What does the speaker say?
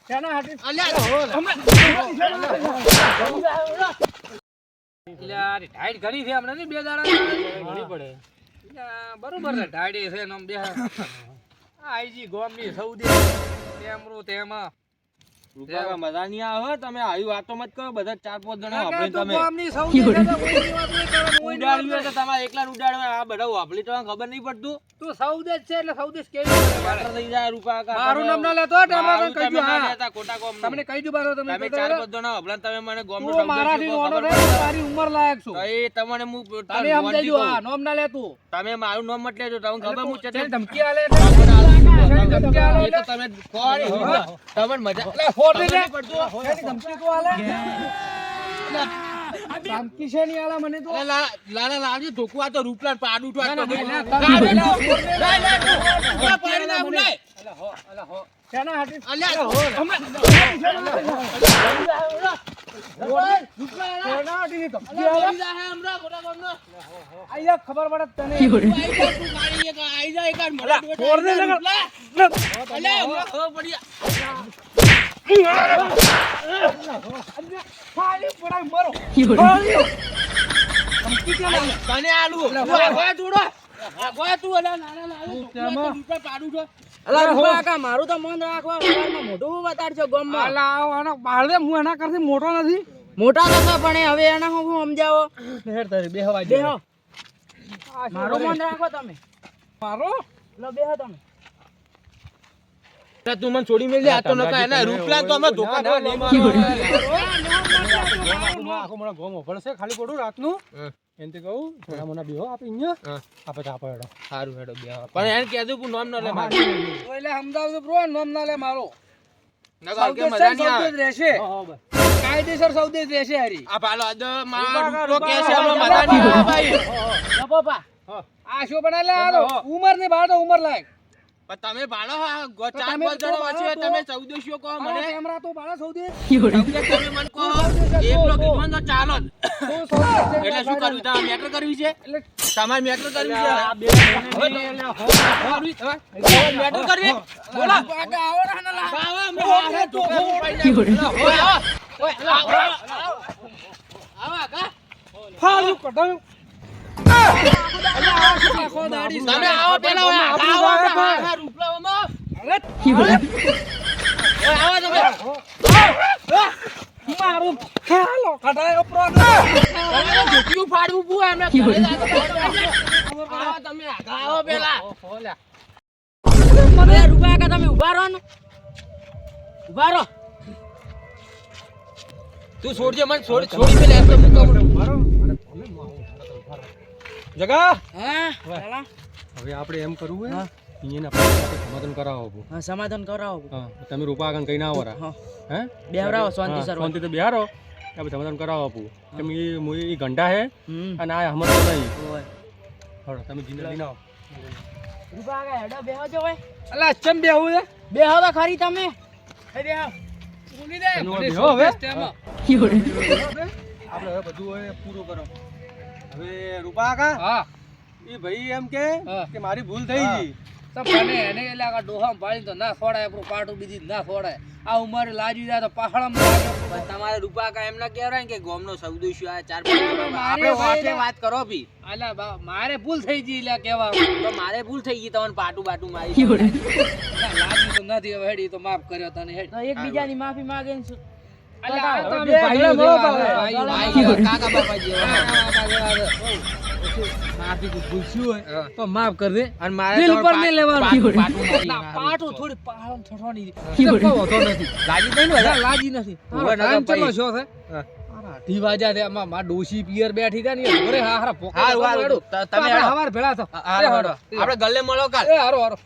શાના હાટી ટાઈટ ઘણી છે હમણાં બે દાડા ઘણી પડે બરોબર છે ટાઈટ છે ને બે આઈજી ગોમની સૌદી તેમરું તેમાં રૂપા મજા નહીં આવે તમે આવી વાતો મત કરો બધા 4-5 જણા વાપરી તમે ગોમની સૌદી છે તો કોઈની વાત નહીં કરો ઉડાડ્યું તો તમારે એકલા ઉડાડવા આ બધા વાપરી તમને ખબર નહીં પડતું તું સૌદેશ છે એટલે સૌદેશ કેવી માત્ર થઈ જાય રૂપા કા મારું નામ ના લેતો ટામરા કહી દઉં હા લેતા ખોટા કોમ તમને કહી દઉં બારો તમે 4-5 જણા વાપરા તમે મને ગોમનો તું મારાથી નાનો રે તારી ઉંમર લાયક છું એ તમને હું તમે સમજાજો આ નામ ના લે તું તમે મારું નામ મત લેજો તમને ખબર હું ચેટલી ધમકી આલે એ તો તમે કોરી તમને મજા લે ફોટો લે ધમકી તો આલે ધમકી છે ની આલા મને તો લાલા લાવજો ધોકું આ તો રૂપલાન પાડ ઉઠવા ના, તો ના, પાડી ના, ના ઉડાય અલા હો શાના હાટી અલ્યા શાના હાટી ધમકી આલે આયા ખબર પડે તને આઈ જાય એક મને ફોડ દે લગા અલ્યા હમણાં ખબર પડી ખાલી પડાય મરો ધમકી કે તને આલુ ગોય જોડો ગોય તું અલ્યા નાના નાના રૂપા પાડ ઉઠો અલા રૂપા કાકા મારું તો મન રાખવા સવારમાં મોઢું બતાડજો ગામમાં આલા આનો બાળ દે હું એના કરતી મોટો નથી મોટા નતા પણ હવે એના હું સમજાવો હેડ તારી બેહવા બેહો મારું મન રાખો તમે મારો લો બેહો તમે તું મને છોડી મેલ આ તો નકા એના રૂપલાન તો અમે ધોકા ના આખો મને ગોમ પડશે ખાલી પડું રાતનું એનથી કહું થોડા મને બેહો આપી અહીંયા આપે ચાપો હેડો સારું હેડો બે પણ એને કહેજો કે નામ ન લે મારું એટલે સમજાવજો બ્રો નામ ના લે મારો નકા કે મજા નહીં આવે રહેશે કાયદેસર સૌદેશ રહેશે હરી આ પાલો આજ મારો રૂપલો કે છે અમે મજા નહીં આવે ભાઈ પપ્પા આ શું બનાલે આલો ઉમર ની બાર તો ઉમર લાયક પણ તમે ભાડો 4-5 જણા વચ્ચે તમે 1400 કહો મને કેમેરા તો બાળા સૌદેશ તમે મને કહો એકલો કીધું તો ચાલો એટલે શું કરવું તમે મેટર કરવી છે એટલે તમારે મેટર કરવી છે આ બે મેટર કરવી બોલો આગળ આવો ને હનલા આવો અમે આ ધોકા પાડી આવો કા ફાલુ કઢાવ તમે આવો પેલા આવો આ રૂપલામાં આવો તમે મારું હાલો કઢાયો પ્રો ધોતિયું ફાડવું પૂ અમે આવો તમે આવો પેલા મને રૂપા કાકા તમે ઉભા રહો ને ઉભા રહો તું છોડજે મને છોડી પેલા એમ તો મૂકો જગા હા ચાલા હવે આપણે એમ કરવું હે અહીંયા સમાધાન કરાવો હા સમાધાન કરાવો હા તમે રૂપા આગળ કઈ ના આવરા હા હે બેહરાવો શાંતિ સર શાંતિ તો બિહારો આપણે સમાધાન કરાવો આપું તમે એ ગંડા હે હમ અને આ હમત તો નહીં ઓય હળો તમે જીંદા લઈને આવો રૂપા કાકા હેડો બેહો જો ઓય અલા ચમ બેહું હે બેહો તો ખરી તમે એ બેહો બોલી દે બેહો હવે આપણે હવે બધું હવે પૂરું કરો હવે રૂપા કાકા હા એ ભાઈ એમ કે હા. કે મારી ભૂલ થઈ ગઈ તો મને એને એટલે આ ડોહામ પાડી તો ના છોડાય આપણું પાટું બીજી ના છોડાય આ ઉંમરે લાજી જાય તો પહાડમાં લાગે પણ તમારે રૂપા કા એમ ના કહેવાય કે ગોમનો સૌદો શું આ 4-5 મારે આપણે ભાઈ વાતે વાત કરો ભી અલા મારે ભૂલ થઈ ગઈ એટલે કેવા તો મારે ભૂલ થઈ ગઈ તમને પાટું બાટું મારી લાજી તો નથી હવે હેડી તો માફ કર્યો તને હેડ તો એકબીજાની માફી માંગે ને અલા આ તો બે ભાઈઓ જેવા ભાઈ કાકા બાપા જેવા માફી ભૂલશું હોય તો માફ કર દે અને મારે દિલ તો પર નહીં લેવાનું પાટું ના, પાટું થોડી પાહમ થોડવાની કોઈ હોતો નથી લાજી નહીં ને બધા? લાજી નથી હવે નકર ટાઈમ ચલો પછી. શો છે અઢી વાગ્યા છે આમાં માં ડોશી પિયર બેઠી હતા ને ઘરે હારા પોકા હારું, હારું. તમે હેડો. હવાર ભેળા થો હારું, હારું. આપણે ગલ્લે મળો કાલ એ હારો હારો